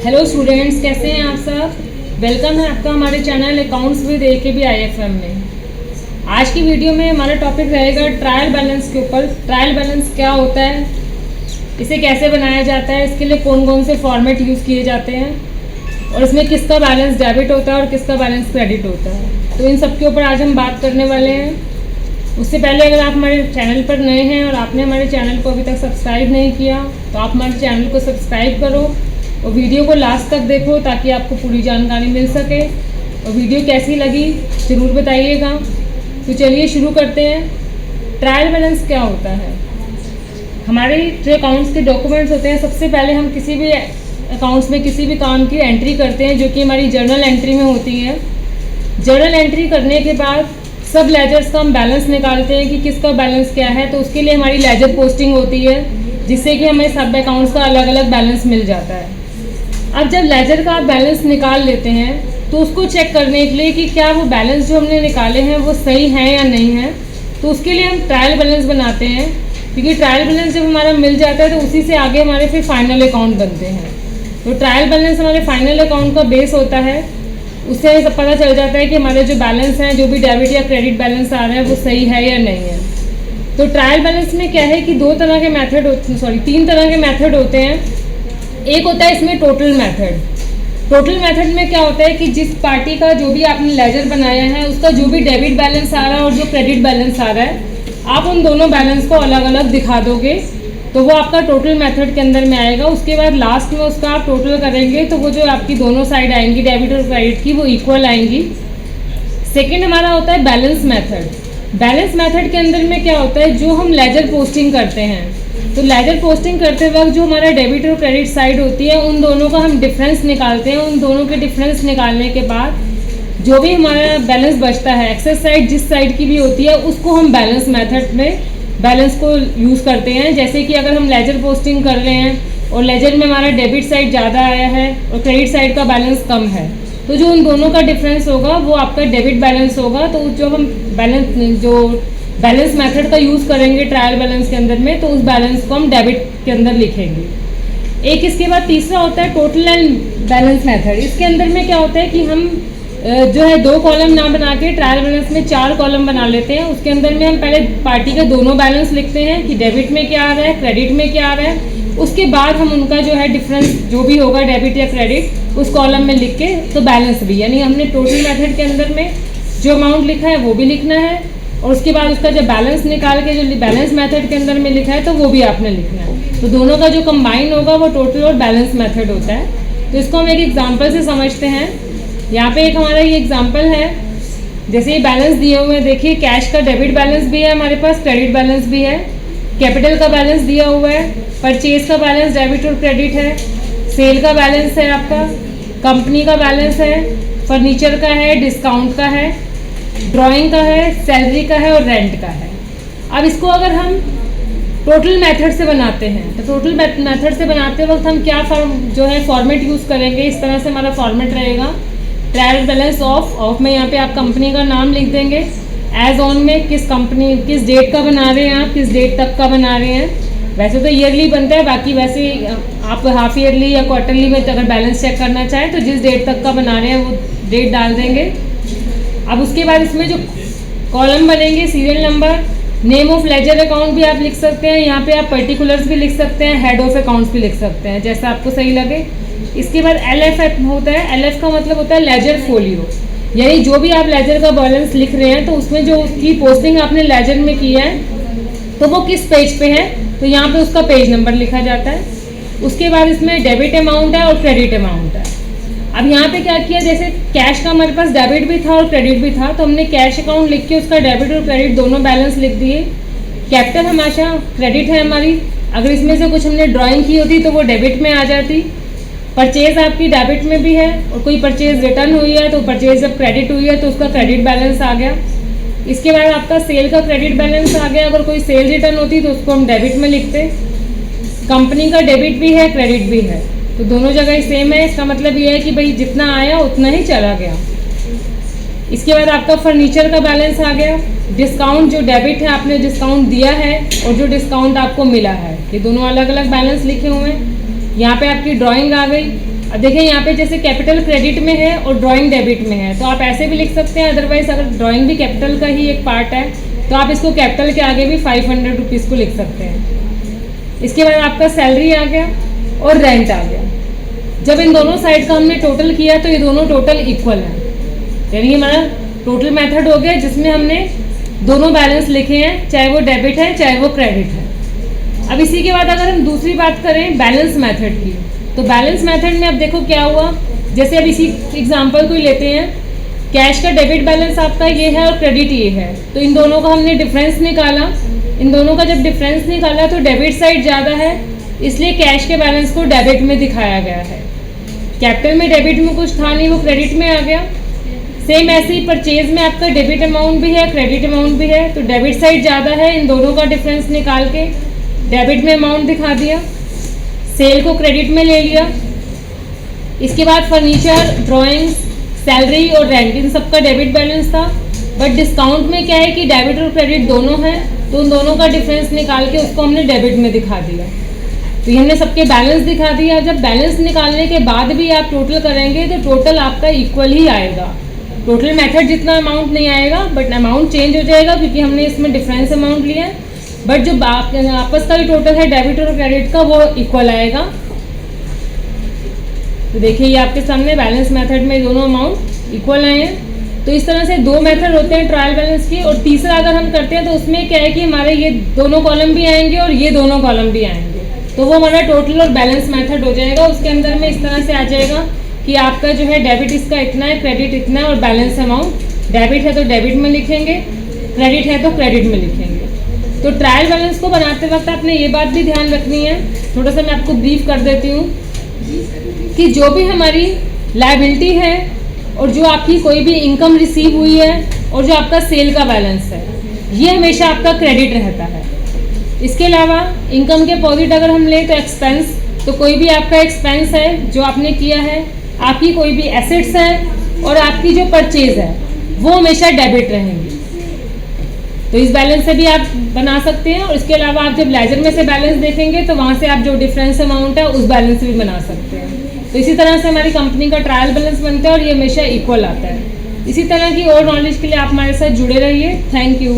Hello students, कैसे हैं आप सब। वेलकम है आपका हमारे चैनल अकाउंट्स विद AKB-IFM में। आज की वीडियो में हमारा टॉपिक रहेगा ट्रायल बैलेंस के ऊपर। ट्रायल बैलेंस क्या होता है, इसे कैसे बनाया जाता है, इसके लिए कौन कौन से फॉर्मेट यूज़ किए जाते हैं और इसमें किसका बैलेंस डेबिट होता है और किसका बैलेंस क्रेडिट होता है। तो इन सब के ऊपर आज हम बात करने वाले हैं। उससे पहले अगर आप हमारे चैनल पर नए हैं और आपने हमारे चैनल को अभी तक सब्सक्राइब नहीं किया तो आप हमारे चैनल को सब्सक्राइब करो और वीडियो को लास्ट तक देखो ताकि आपको पूरी जानकारी मिल सके। और वीडियो कैसी लगी ज़रूर बताइएगा। तो चलिए शुरू करते हैं। ट्रायल बैलेंस क्या होता है। हमारे जो अकाउंट्स के डॉक्यूमेंट्स होते हैं, सबसे पहले हम किसी भी अकाउंट्स में किसी भी काम की एंट्री करते हैं जो कि हमारी जर्नल एंट्री में होती है। जर्नल एंट्री करने के बाद सब लेजर्स का हम बैलेंस निकालते हैं कि किसका बैलेंस क्या है। तो उसके लिए हमारी लेजर पोस्टिंग होती है जिससे कि हमें सब अकाउंट्स का अलग अलग बैलेंस मिल जाता है। अब जब लेजर का आप बैलेंस निकाल लेते हैं तो उसको चेक करने के लिए कि क्या वो बैलेंस जो हमने निकाले हैं वो सही है या नहीं है, तो उसके लिए हम ट्रायल बैलेंस बनाते हैं। क्योंकि ट्रायल बैलेंस जब हमारा मिल जाता है तो उसी से आगे हमारे फिर फाइनल अकाउंट बनते हैं। तो ट्रायल बैलेंस हमारे फाइनल अकाउंट का बेस होता है। उससे हमें सब पता चल जाता है कि हमारे जो बैलेंस हैं, जो भी डेबिट या क्रेडिट बैलेंस आ रहे हैं वो सही है या नहीं है। तो ट्रायल बैलेंस में क्या है कि तीन तरह के मेथड होते हैं। एक होता है इसमें टोटल मेथड। टोटल मेथड में क्या होता है कि जिस पार्टी का जो भी आपने लेजर बनाया है उसका जो भी डेबिट बैलेंस आ रहा है और जो क्रेडिट बैलेंस आ रहा है, आप उन दोनों बैलेंस को अलग अलग दिखा दोगे तो वो आपका टोटल मेथड के अंदर में आएगा। उसके बाद लास्ट में उसका आप टोटल करेंगे तो वो जो आपकी दोनों साइड आएंगी डेबिट और क्रेडिट की, वो इक्वल आएंगी। सेकेंड हमारा होता है बैलेंस मेथड। बैलेंस मेथड के अंदर में क्या होता है, जो हम लेजर पोस्टिंग करते हैं तो लेजर पोस्टिंग करते वक्त जो हमारा डेबिट और क्रेडिट साइड होती है उन दोनों का हम डिफरेंस निकालते हैं। उन दोनों के डिफरेंस निकालने के बाद जो भी हमारा बैलेंस बचता है, एक्सेस साइड जिस साइड की भी होती है, उसको हम बैलेंस मेथड में बैलेंस को यूज़ करते हैं। जैसे कि अगर हम लेजर पोस्टिंग कर रहे हैं और लेजर में हमारा डेबिट साइड ज़्यादा आया है और क्रेडिट साइड का बैलेंस कम है, तो जो उन दोनों का डिफरेंस होगा वो आपका डेबिट बैलेंस होगा। तो जो हम बैलेंस मेथड का यूज़ करेंगे ट्रायल बैलेंस के अंदर में, तो उस बैलेंस को हम डेबिट के अंदर लिखेंगे। एक इसके बाद तीसरा होता है टोटल एंड बैलेंस मेथड। इसके अंदर में क्या होता है कि हम जो है 2 कॉलम ना बना के ट्रायल बैलेंस में 4 कॉलम बना लेते हैं। उसके अंदर में हम पहले पार्टी के दोनों बैलेंस लिखते हैं कि डेबिट में क्या आ रहा है, क्रेडिट में क्या आ रहा है। उसके बाद हम उनका जो है डिफरेंस जो भी होगा डेबिट या क्रेडिट उस कॉलम में लिख के, तो बैलेंस भी, यानी हमने टोटल मेथड के अंदर में जो अमाउंट लिखा है वो भी लिखना है और उसके बाद उसका जो बैलेंस निकाल के जो बैलेंस मेथड के अंदर में लिखा है तो वो भी आपने लिखना है। तो दोनों का जो कंबाइन होगा वो टोटल और बैलेंस मेथड होता है। तो इसको हम एक एग्जांपल से समझते हैं। यहाँ पे एक हमारा ये एग्जांपल है। जैसे ये बैलेंस दिए हुए हैं, देखिए कैश का डेबिट बैलेंस भी है हमारे पास, क्रेडिट बैलेंस भी है, कैपिटल का बैलेंस दिया हुआ है, परचेज का बैलेंस डेबिट और क्रेडिट है, सेल का बैलेंस है आपका, कंपनी का बैलेंस है, फर्नीचर का है, डिस्काउंट का है, ड्राइंग का है, सैलरी का है और रेंट का है। अब इसको अगर हम टोटल मेथड से बनाते हैं तो टोटल मेथड से बनाते वक्त हम क्या फॉर्मेट यूज़ करेंगे। इस तरह से हमारा फॉर्मेट रहेगा। ट्रायल बैलेंस ऑफ में यहाँ पे आप कंपनी का नाम लिख देंगे। एज ऑन में किस डेट का बना रहे हैं आप, किस डेट तक का बना रहे हैं। वैसे तो ईयरली बनता है, बाकी वैसे आप हाफ ईयरली या क्वार्टरली में अगर बैलेंस चेक करना चाहें तो जिस डेट तक का बना रहे हैं वो डेट डाल देंगे। अब उसके बाद इसमें जो कॉलम बनेंगे, serial number, name of ledger account भी आप लिख सकते हैं। यहाँ पे आप पर्टिकुलर्स भी लिख सकते हैं, हेड ऑफ अकाउंट्स भी लिख सकते हैं, जैसा आपको सही लगे। इसके बाद LF होता है। LF का मतलब होता है लेजर फोलियो, यानी जो भी आप लेजर का बैलेंस लिख रहे हैं तो उसमें जो उसकी पोस्टिंग आपने लेजर में की है तो वो किस पेज पे है, तो यहाँ पे उसका पेज नंबर लिखा जाता है। उसके बाद इसमें डेबिट अमाउंट है और क्रेडिट अमाउंट है। अब यहाँ पे क्या किया, जैसे कैश का हमारे पास डेबिट भी था और क्रेडिट भी था, तो हमने कैश अकाउंट लिख के उसका डेबिट और क्रेडिट दोनों बैलेंस लिख दिए। कैपिटल हमेशा क्रेडिट है हमारी, अगर इसमें से कुछ हमने ड्राइंग की होती तो वो डेबिट में आ जाती। परचेज आपकी डेबिट में भी है और कोई परचेज रिटर्न हुई है तो परचेज जब क्रेडिट हुई है तो उसका क्रेडिट बैलेंस आ गया। इसके बाद आपका सेल का क्रेडिट बैलेंस आ गया। अगर कोई सेल रिटर्न होती तो उसको हम डेबिट में लिखते। कंपनी का डेबिट भी है, क्रेडिट भी है, तो दोनों जगह सेम है। इसका मतलब ये है कि भाई जितना आया उतना ही चला गया। इसके बाद आपका फर्नीचर का बैलेंस आ गया। डिस्काउंट जो डेबिट है, आपने डिस्काउंट दिया है और जो डिस्काउंट आपको मिला है, ये दोनों अलग अलग बैलेंस लिखे हुए हैं। यहाँ पे आपकी ड्राइंग आ गई। अब देखिए यहाँ पे जैसे कैपिटल क्रेडिट में है और ड्राइंग डेबिट में है, तो आप ऐसे भी लिख सकते हैं। अदरवाइज अगर ड्राइंग भी कैपिटल का ही एक पार्ट है तो आप इसको कैपिटल के आगे भी 500 रुपीज़ को लिख सकते हैं। इसके बाद आपका सैलरी आ गया और रेंट आ गया। जब इन दोनों साइड का हमने टोटल किया तो ये दोनों टोटल इक्वल हैं, यानी हमारा टोटल मेथड हो गया जिसमें हमने दोनों बैलेंस लिखे हैं, चाहे वो डेबिट है चाहे वो क्रेडिट है। अब इसी के बाद अगर हम दूसरी बात करें बैलेंस मेथड की, तो बैलेंस मेथड में अब देखो क्या हुआ। जैसे अब इसी एग्जांपल को ही लेते हैं, कैश का डेबिट बैलेंस आपका ये है और क्रेडिट ये है, तो इन दोनों का हमने डिफरेंस निकाला। इन दोनों का जब डिफरेंस निकाला तो डेबिट साइड ज़्यादा है, इसलिए कैश के बैलेंस को डेबिट में दिखाया गया है। कैपिटल में डेबिट में कुछ था नहीं, वो क्रेडिट में आ गया। सेम ऐसे ही परचेज में आपका डेबिट अमाउंट भी है क्रेडिट अमाउंट भी है, तो डेबिट साइड ज़्यादा है, इन दोनों का डिफरेंस निकाल के डेबिट में अमाउंट दिखा दिया, सेल को क्रेडिट में ले लिया। इसके बाद फर्नीचर, ड्राइंग्स, सैलरी और रेंट इन सबका डेबिट बैलेंस था। बट डिस्काउंट में क्या है कि डेबिट और क्रेडिट दोनों हैं, तो उन दोनों का डिफरेंस निकाल के उसको हमने डेबिट में दिखा दिया। तो ये हमने सबके बैलेंस दिखा दिया। जब बैलेंस निकालने के बाद भी आप टोटल करेंगे तो टोटल आपका इक्वल ही आएगा। टोटल मेथड जितना अमाउंट नहीं आएगा, बट अमाउंट चेंज हो जाएगा क्योंकि हमने इसमें डिफरेंस अमाउंट लिया है। बट जो आपस का जो टोटल है डेबिट और क्रेडिट का वो इक्वल आएगा। तो देखिए ये आपके सामने बैलेंस मेथड में दोनों अमाउंट इक्वल आए हैं। तो इस तरह से दो मेथड होते हैं ट्रायल बैलेंस की। और तीसरा अगर हम करते हैं तो उसमें क्या है कि हमारे ये दोनों कॉलम भी आएंगे और ये दोनों कॉलम भी आएंगे, तो वो हमारा टोटल और बैलेंस मेथड हो जाएगा। उसके अंदर में इस तरह से आ जाएगा कि आपका जो है डेबिट इसका इतना है, क्रेडिट इतना है और बैलेंस अमाउंट डेबिट है तो डेबिट में लिखेंगे, क्रेडिट है तो क्रेडिट में लिखेंगे। तो ट्रायल बैलेंस को बनाते वक्त आपने ये बात भी ध्यान रखनी है, थोड़ा सा मैं आपको ब्रीफ कर देती हूँ कि जो भी हमारी लायबिलिटी है और जो आपकी कोई भी इनकम रिसीव हुई है और जो आपका सेल का बैलेंस है, ये हमेशा आपका क्रेडिट रहता है। इसके अलावा इनकम के अपोजिट अगर हम लें तो एक्सपेंस, तो कोई भी आपका एक्सपेंस है जो आपने किया है, आपकी कोई भी एसेट्स है और आपकी जो परचेज है वो हमेशा डेबिट रहेंगी। तो इस बैलेंस से भी आप बना सकते हैं। और इसके अलावा आप जब लेजर में से बैलेंस देखेंगे तो वहाँ से आप जो डिफरेंस अमाउंट है उस बैलेंस से भी बना सकते हैं। तो इसी तरह से हमारी कंपनी का ट्रायल बैलेंस बनता है और ये हमेशा इक्वल आता है। इसी तरह की और नॉलेज के लिए आप हमारे साथ जुड़े रहिए। Thank you.